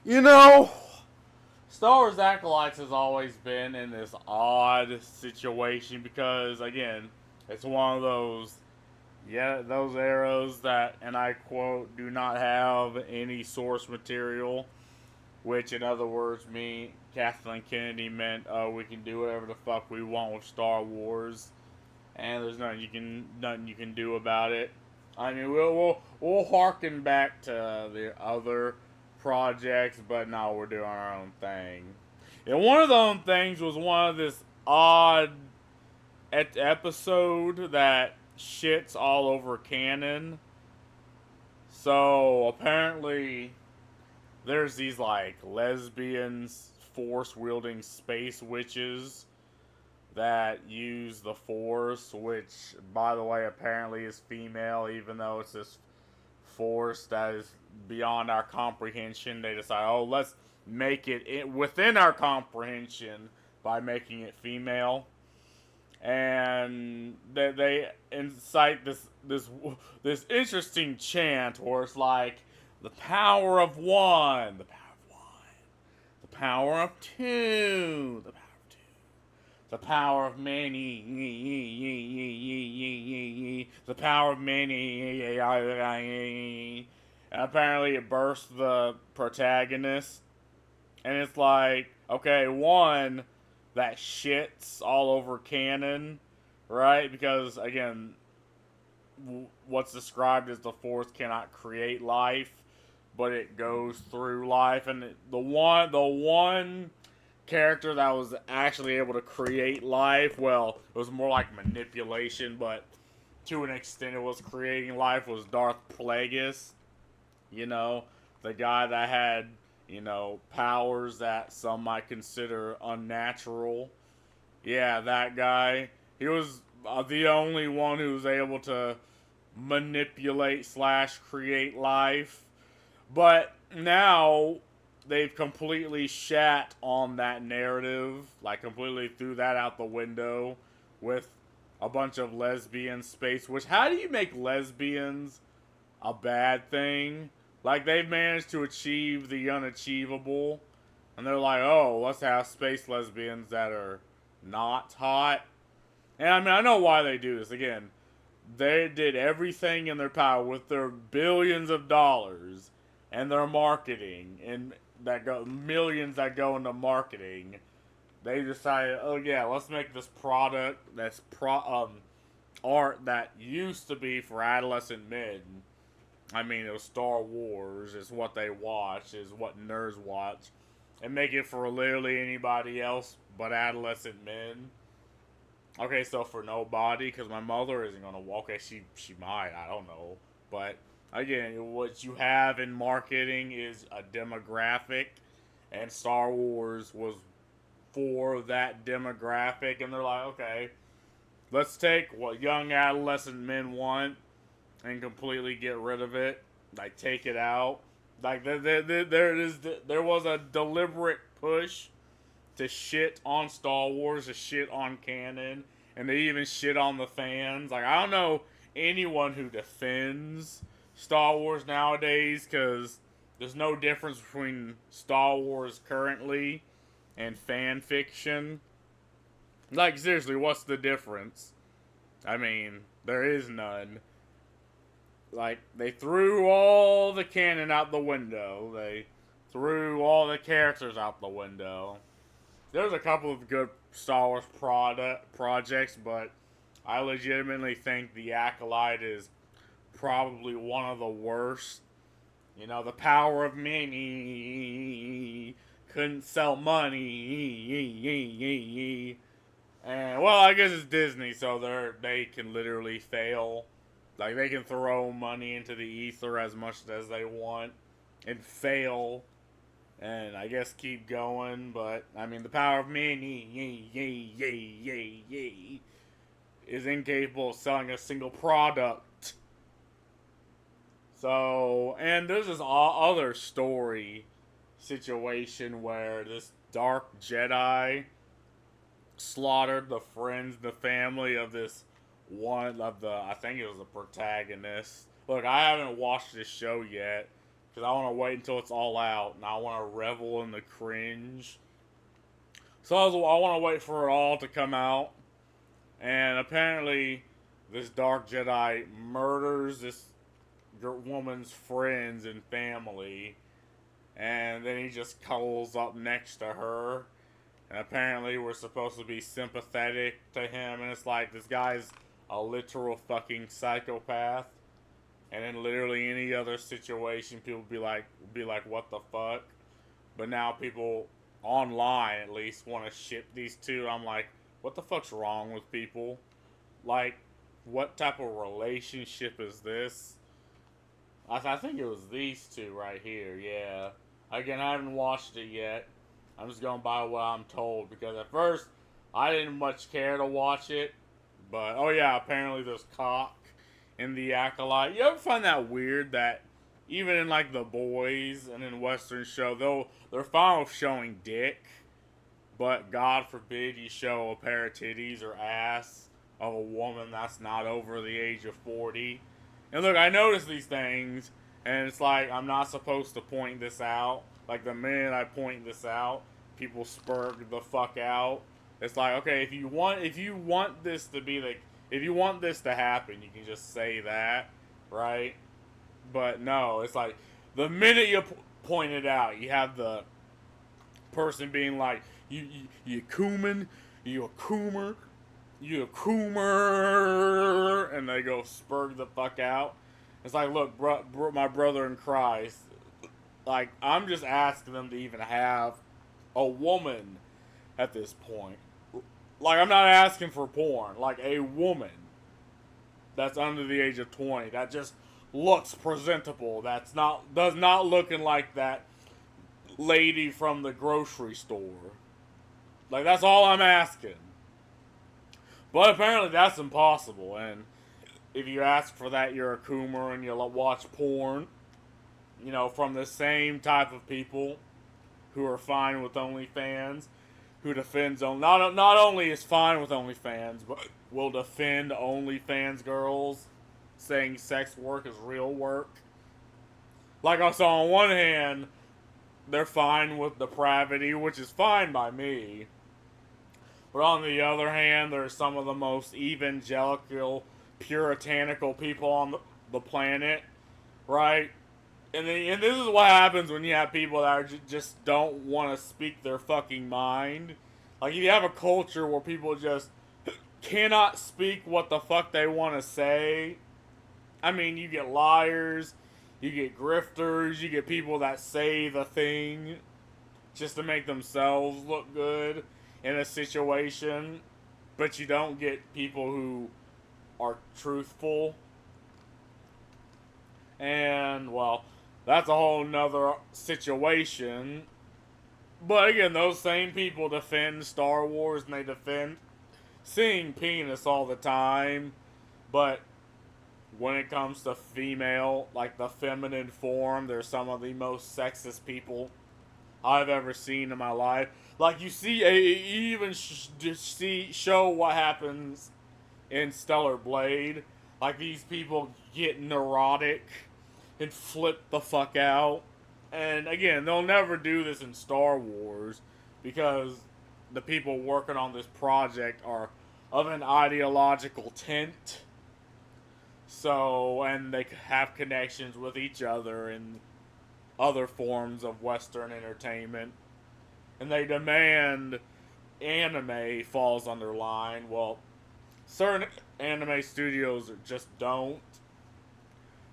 You know, Star Wars Acolytes has always been in this odd situation because, again, it's one of those, yeah, those arrows that, and I quote, do not have any source material, which in other words me, Kathleen Kennedy meant, we can do whatever the fuck we want with Star Wars, and there's nothing you can do about it. I mean, we'll harken back to the other projects, but now we're doing our own thing. And one of those things was one of this odd episode that shits all over canon. So apparently, there's these like lesbians, force wielding space witches that use the Force, which, by the way, apparently is female, even though it's this Force that is beyond our comprehension. They decide, oh, let's make it within our comprehension by making it female. And they incite this interesting chant where it's like the power of one, the power of one, the power of two, the power of two, the power of many, the power of many. And apparently it bursts the protagonist. And it's like, okay, one, that shits all over canon, right? Because, again, what's described as the Force cannot create life, but it goes through life. And the one character that was actually able to create life, well, it was more like manipulation, but to an extent it was creating life, was Darth Plagueis. You know, the guy that had, powers that some might consider unnatural. Yeah, that guy. He was the only one who was able to manipulate slash create life. But now they've completely shat on that narrative, like completely threw that out the window with a bunch of lesbian space. Which, how do you make lesbians a bad thing? Like, they've managed to achieve the unachievable, and they're like, oh, let's have space lesbians that are not hot. And I mean, I know why they do this. Again, they did everything in their power with their billions of dollars and their marketing, and that go millions that go into marketing. They decided, oh yeah, let's make this product that's art that used to be for adolescent men. I mean, it was Star Wars, is what they watch, is what nerds watch, and make it for literally anybody else but adolescent men. Okay, so for nobody, because my mother isn't gonna walk. Okay, she might, I don't know, but again, what you have in marketing is a demographic, and Star Wars was for that demographic, and they're like, okay, let's take what young adolescent men want and completely get rid of it, like take it out. Like there was a deliberate push to shit on Star Wars, to shit on canon, and they even shit on the fans. Like, I don't know anyone who defends Star Wars nowadays, because there's no difference between Star Wars currently and fan fiction. Like, seriously, what's the difference? I mean, there is none. Like, they threw all the canon out the window. They threw all the characters out the window. There's a couple of good Star Wars projects, but I legitimately think The Acolyte is probably one of the worst. You know, the power of many couldn't sell money. And, well, I guess it's Disney, so they can literally fail. Like, they can throw money into the ether as much as they want and fail, and I guess keep going. But I mean, the power of many is incapable of selling a single product. So, and there's this other story situation where this dark Jedi slaughtered the friends, the family of this one of the, I think it was the protagonist. Look, I haven't watched this show yet, because I want to wait until it's all out, and I want to revel in the cringe. So I want to wait for it all to come out, and apparently, this Dark Jedi murders this woman's friends and family, and then he just cuddles up next to her. And apparently, we're supposed to be sympathetic to him, and it's like this guy's a literal fucking psychopath. And in literally any other situation, people be like, what the fuck? But now people online at least want to ship these two. I'm like, what the fuck's wrong with people? Like, what type of relationship is this? I think it was these two right here, yeah. Again, I haven't watched it yet. I'm just going by what I'm told, because at first, I didn't much care to watch it. But, oh yeah, apparently there's cock in The Acolyte. You ever find that weird that even in like The Boys and in Western show, they're fine with showing dick, but God forbid you show a pair of titties or ass of a woman that's not over the age of 40. And look, I notice these things, and it's like I'm not supposed to point this out. Like the minute I point this out, people spurg the fuck out. It's like, okay, if you want this to be like, if you want this to happen, you can just say that, right? But no, it's like the minute you point it out, you have the person being like, you coomin, you a coomer, you a coomer, and they go spurg the fuck out. It's like, look, my brother in Christ, like, I'm just asking them to even have a woman at this point. Like, I'm not asking for porn. Like, a woman that's under the age of 20 that just looks presentable. Does not looking like that lady from the grocery store. Like, that's all I'm asking. But apparently that's impossible. And if you ask for that, you're a coomer and you'll watch porn. You know, from the same type of people who are fine with OnlyFans, who defends not only is fine with OnlyFans, but will defend OnlyFans girls, saying sex work is real work. Like I saw, on one hand, they're fine with depravity, which is fine by me. But on the other hand, there's some of the most evangelical, puritanical people on the planet, right? And this is what happens when you have people that just don't want to speak their fucking mind. Like, if you have a culture where people just cannot speak what the fuck they want to say, I mean, you get liars, you get grifters, you get people that say the thing just to make themselves look good in a situation, but you don't get people who are truthful. And, well, that's a whole nother situation. But again, those same people defend Star Wars and they defend seeing penis all the time. But when it comes to female, like the feminine form, they're some of the most sexist people I've ever seen in my life. Like, you see, you even show what happens in Stellar Blade. Like, these people get neurotic and flip the fuck out. And again, they'll never do this in Star Wars because the people working on this project are of an ideological tint. So, and they have connections with each other in other forms of Western entertainment. And they demand anime falls under line. Well, certain anime studios just don't.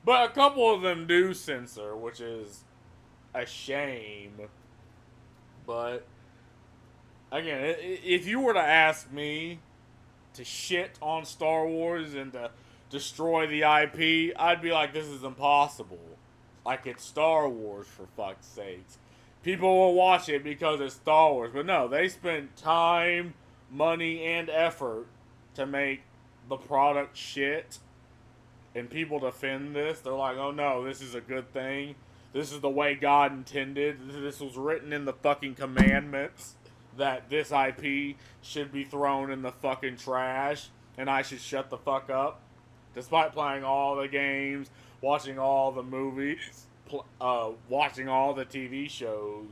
But a couple of them do censor, which is a shame. But again, if you were to ask me to shit on Star Wars and to destroy the IP, I'd be like, this is impossible. Like, it's Star Wars, for fuck's sakes. People will watch it because it's Star Wars. But no, they spent time, money, and effort to make the product shit. And people defend this. They're like, oh no, this is a good thing. This is the way God intended. This was written in the fucking commandments that this IP should be thrown in the fucking trash. And I should shut the fuck up. Despite playing all the games, watching all the movies. watching all the TV shows,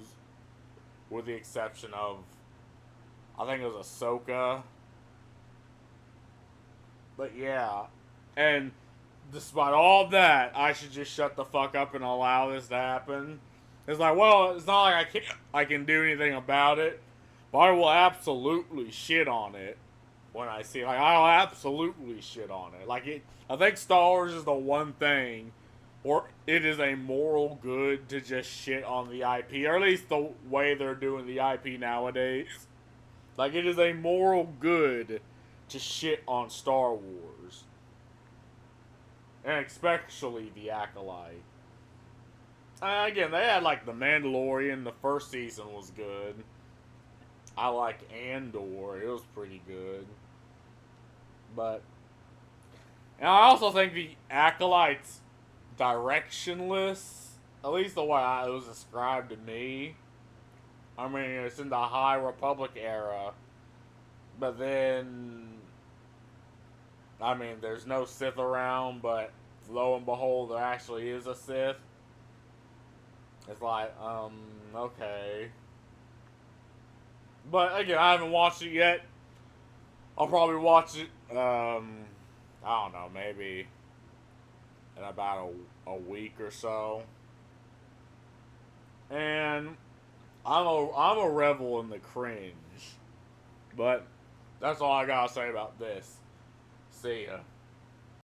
with the exception of, I think it was Ahsoka. But yeah, and despite all that, I should just shut the fuck up and allow this to happen. It's like, well, it's not like I can do anything about it, but I will absolutely shit on it when I see it. Like, I'll absolutely shit on it. Like, I think Star Wars is the one thing, or it is a moral good to just shit on the IP, or at least the way they're doing the IP nowadays. Like, it is a moral good to shit on Star Wars. And especially the Acolyte. Again, they had like The Mandalorian. The first season was good. I like Andor. It was pretty good. But, and I also think the Acolyte's directionless, at least the way it was described to me. I mean, it's in the High Republic era. But then, I mean, there's no Sith around, but lo and behold, there actually is a Sith. It's like, okay. But again, I haven't watched it yet. I'll probably watch it, I don't know, maybe in about a week or so. And I'm a rebel in the cringe. But that's all I gotta say about this. See ya.